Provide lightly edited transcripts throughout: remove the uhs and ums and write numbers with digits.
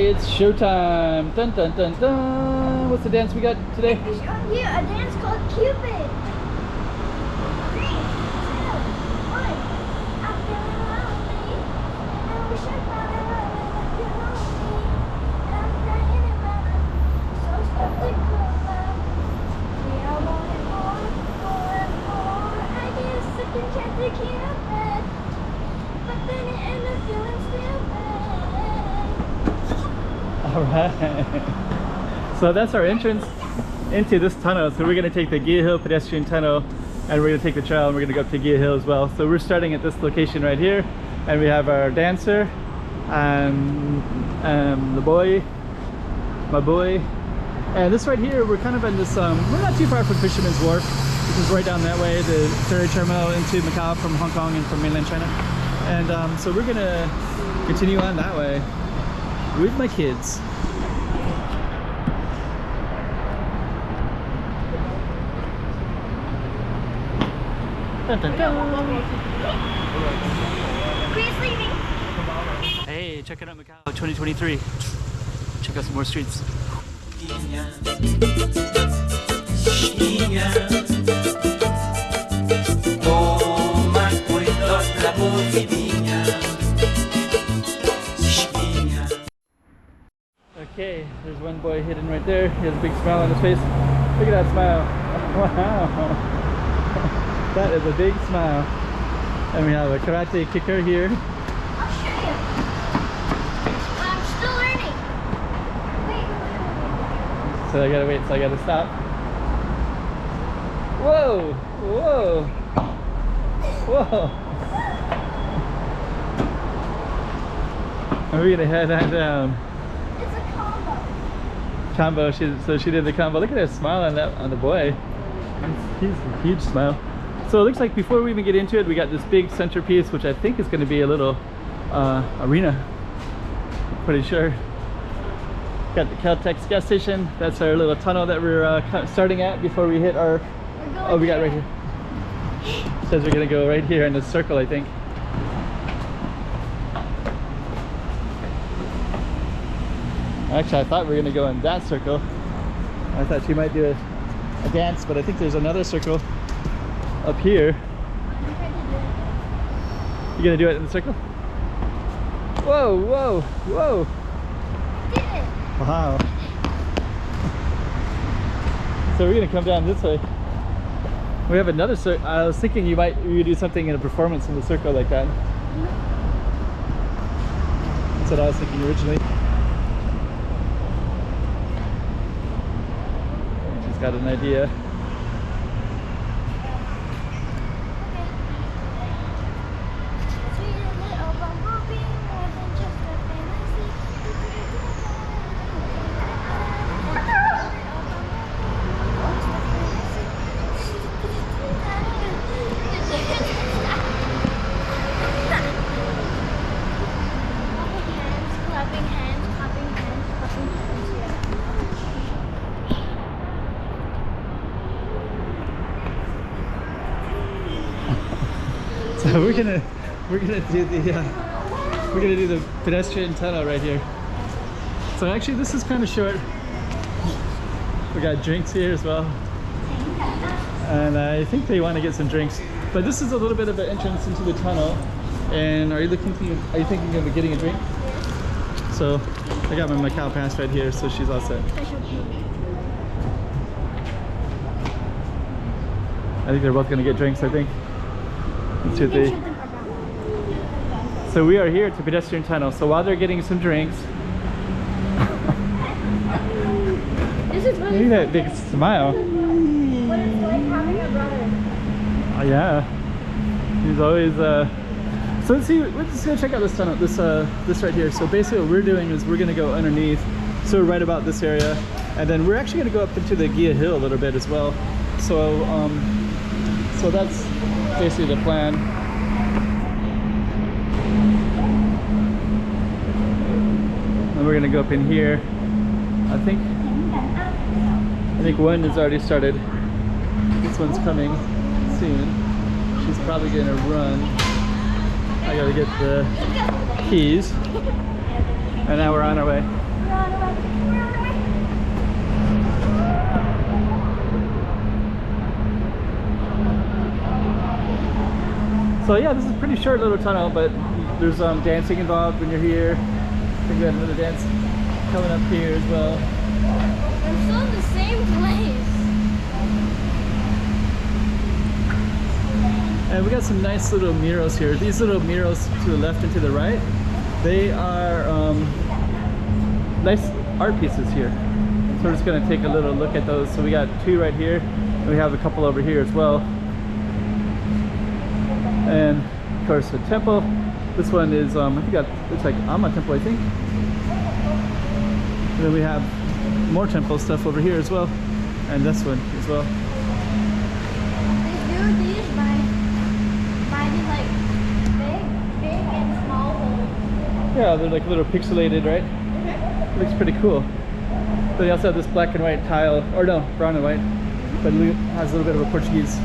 It's showtime! Dun dun dun dun! What's the dance we got today? I'm showing you a dance called Cupid. 3, 2, 1. I'm feeling lonely, and I wish I'd find a love like you lonely. And I'm crying in my life, so skeptical about. See, I wanted more, more and more. I guess I can check the Cupid, but then it ended up feeling stupid. Alright. So that's our entrance into this tunnel. So we're going to take the Guia Hill pedestrian tunnel and we're going to take the trail and we're going to go up to Guia Hill as well. So we're starting at this location right here and we have our dancer and the boy, my boy. And this right here, we're kind of in this, we're not too far from Fisherman's Wharf, which is right down that way, the ferry terminal into Macau from Hong Kong and from mainland China. And so we're going to continue on that way with my kids. Dun, dun, dun. Chris leaving. Hey, check it out Macau 2023. Check out some more streets. Okay, there's one boy hidden right there. He has a big smile on his face. Look at that smile. Wow. That is a big smile. And we have a karate kicker here. I'll show you. But I'm still learning. Wait. So I gotta wait, so I gotta stop. Whoa! Whoa! Whoa! And we're gonna head that down. It's a combo. So she did the combo. Look at that smile on the boy. He's a huge smile. So it looks like before we even get into it, we got this big centerpiece, which I think is going to be a little arena. I'm pretty sure. Got the Caltex gas station. That's our little tunnel that we're starting at before we hit our. Oh, we got right here. It says we're going to go right here in the circle, I think. Actually, I thought we were going to go in that circle. I thought she might do a dance, but I think there's another circle up here. You gonna do it in the circle? Whoa, whoa, whoa! Did it. Wow. So we're gonna come down this way. We have another circle. I was thinking you do something in a performance in the circle like that. That's what I was thinking originally. She's got an idea. So we're gonna do the pedestrian tunnel right here. So actually this is kind of short. We got drinks here as well, and I think they want to get some drinks. But this is a little bit of an entrance into the tunnel. And are you thinking of getting a drink? So I got my Macau pass right here, so she's all set. I think they're both gonna get drinks. I think. So we are here at the pedestrian tunnel. So while they're getting some drinks, This is look at that big smile. what it's like having a brother. Oh yeah, he's always. So let's see. Let's just go check out this tunnel. This right here. So basically, what we're doing is we're gonna go underneath. So we're right about this area, and then we're actually gonna go up into the Guia Hill a little bit as well. So so that's basically the plan. And we're gonna go up in here. I think one has already started. This one's coming soon. She's probably gonna run. I gotta get the keys. And now we're on our way. Run away, run away. So yeah, this is a pretty short little tunnel, but there's dancing involved when you're here. I think we had another dance coming up here as well. I'm still in the same place. And we got some nice little murals here. These little murals to the left and to the right, they are nice art pieces here. So we're just gonna take a little look at those. So we got 2 right here, and we have a couple over here as well. And of course the temple. This one is I think that looks like Amma temple, I think. And then we have more temple stuff over here as well, and this one as well. They do these by these like big and small holes. Yeah, they're like a little pixelated, right? Looks pretty cool. But they also have this black and white tile, or no, brown and white, but it has a little bit of a Portuguese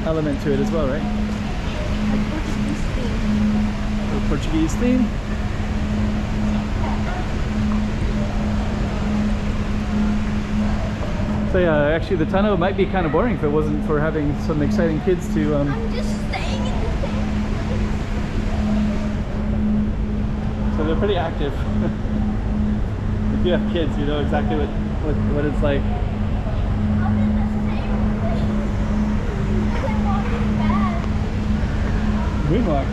element to it as well, right? Like Portuguese theme. A little Portuguese theme. So yeah, actually the tunnel might be kind of boring if it wasn't for having some exciting kids to I'm just staying in the same place. so they're pretty active. If you have kids, you know exactly what it's like. I'm in the same place. I'm walking fast. Moonwalk.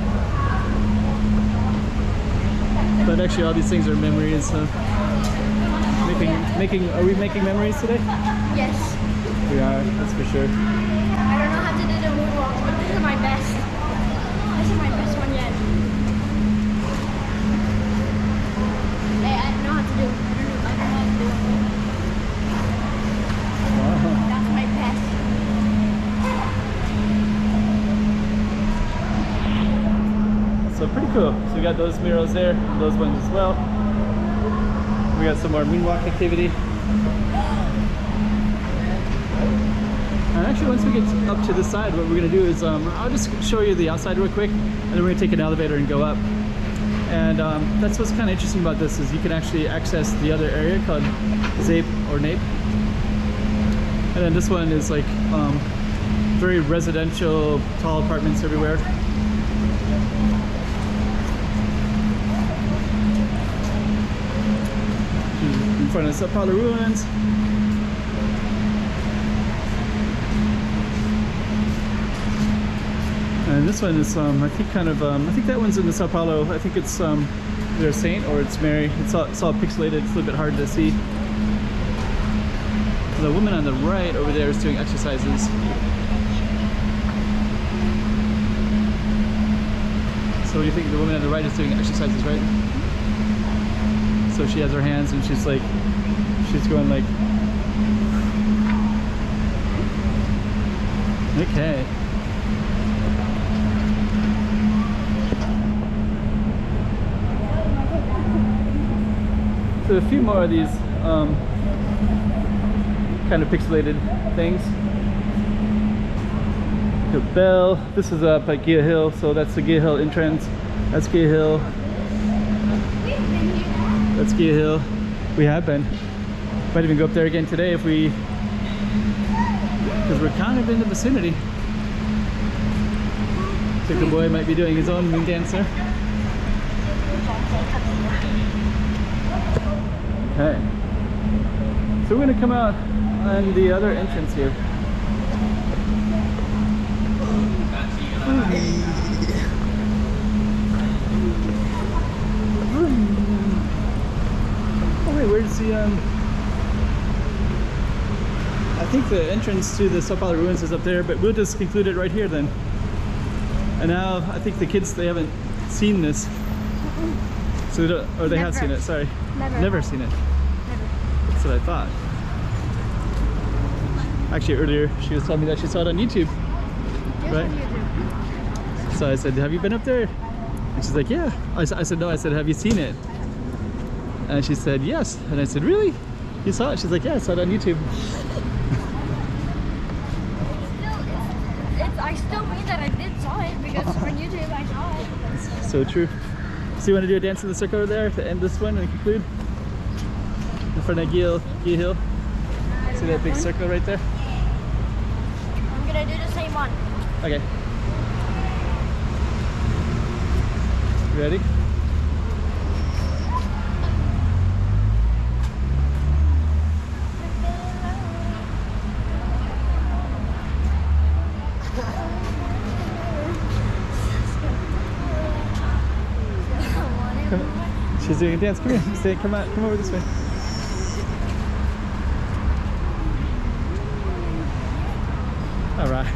But actually all these things are memories, so are we making memories today? Yes. We are, that's for sure. I don't know how to do the moonwalk, but this is my best. This is my best one yet. Hey, I don't know how to do. I don't know how to do it. Wow. That's my best. So pretty cool. So we got those murals there, those ones as well. We got some more moonwalk activity. And actually, once we get up to this side, what we're gonna do is I'll just show you the outside real quick, and then we're gonna take an elevator and go up. And that's what's kind of interesting about this, is you can actually access the other area called Zape or Nape. And then this one is like very residential, tall apartments everywhere. In front of Sao Paulo ruins. And this one is I think kind of I think that one's in the Sao Paulo. I think it's either a saint or it's Mary. It's all pixelated. It's a little bit hard to see. The woman on the right over there is doing exercises. So what do you think? The woman on the right is doing exercises, right? So she has her hands and she's like, she's going like, okay. So a few more of these kind of pixelated things. The bell. This is up at Guia Hill, so that's the Guia Hill entrance. That's Guia Hill. That's Guia Hill. We have been. Might even go up there again today if we, because we're kind of in the vicinity. I think the boy might be doing his own moon dance there. Okay. So we're gonna come out on the other entrance here. Oh wait, where's the I think the entrance to the Sao Paulo ruins is up there, but we'll just conclude it right here then. And now I think the kids, they haven't seen this. So they don't, or they have seen it, sorry. Never seen it. Never. That's what I thought. Actually earlier she was telling me that she saw it on YouTube. Right? So I said, have you been up there? And she's like, yeah. I said, no. I said, have you seen it? And she said, yes. And I said, really? You saw it? She's like, yeah, I saw it on YouTube. I still mean that I did saw it, because on YouTube I saw it. So true. So you want to do a dance in the circle over there to end this one and conclude? in front of Guia Hill. See that big circle right there? I'm gonna do the same one. Okay. You ready? Come on. She's doing a dance. Come here. Stay. Come on. Come over this way. All right.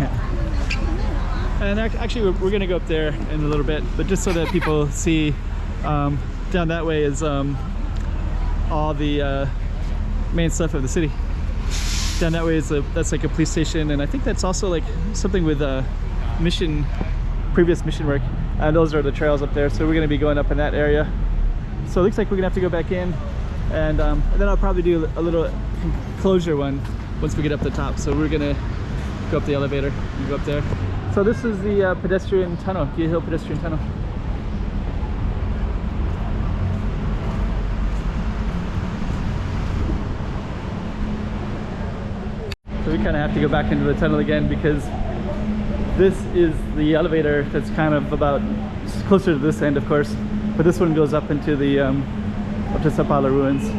And actually, we're going to go up there in a little bit, but just so that people see, down that way is all the main stuff of the city. Down that way is that's like a police station, and I think that's also like something with previous mission work. And those are the trails up there, so we're going to be going up in that area. So it looks like we're going to have to go back in, and then I'll probably do a little closure one once we get up the top. So we're going to go up the elevator and go up there. So this is the pedestrian tunnel, Guia Hill pedestrian tunnel. So we kind of have to go back into the tunnel again because this is the elevator that's kind of about closer to this end, of course, but this one goes up into the up to Sapala ruins.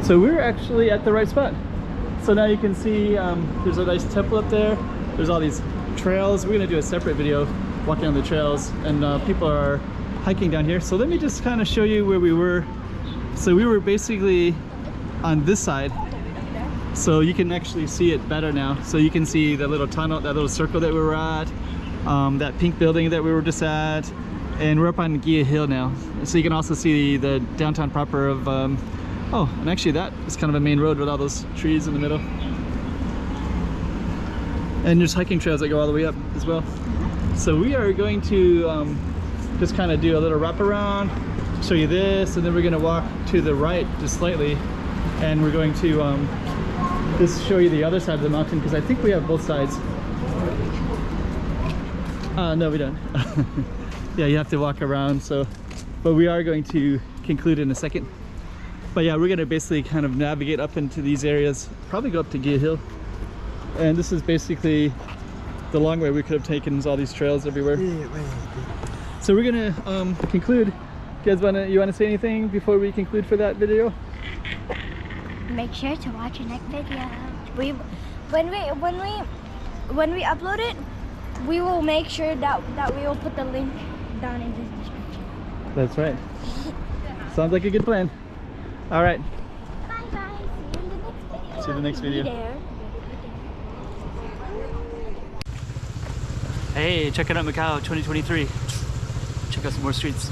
So we're actually at the right spot. So now you can see there's a nice temple up there. There's all these trails. We're gonna do a separate video walking on the trails, and people are hiking down here. So let me just kind of show you where we were. So we were basically on this side, so you can actually see it better now. So you can see the little tunnel, that little circle that we were at, that pink building that we were just at, and we're up on Guia Hill now. So you can also see the downtown proper of oh, and actually that is kind of a main road with all those trees in the middle. And there's hiking trails that go all the way up as well. So we are going to just kind of do a little wraparound, show you this, and then we're going to walk to the right just slightly, and we're going to just show you the other side of the mountain, because I think we have both sides. No, we don't. Yeah, you have to walk around. So, but we are going to conclude in a second. But yeah, we're going to basically kind of navigate up into these areas, probably go up to Guia Hill. And this is basically the long way we could have taken, all these trails everywhere. So we're going to conclude. You guys you want to say anything before we conclude for that video? Make sure to watch the next video. When we upload it, we will make sure that we will put the link down in the description. That's right. Sounds like a good plan. All right. Bye bye. See you in the next video. Hey, check it out, Macau 2023. Check out some more streets.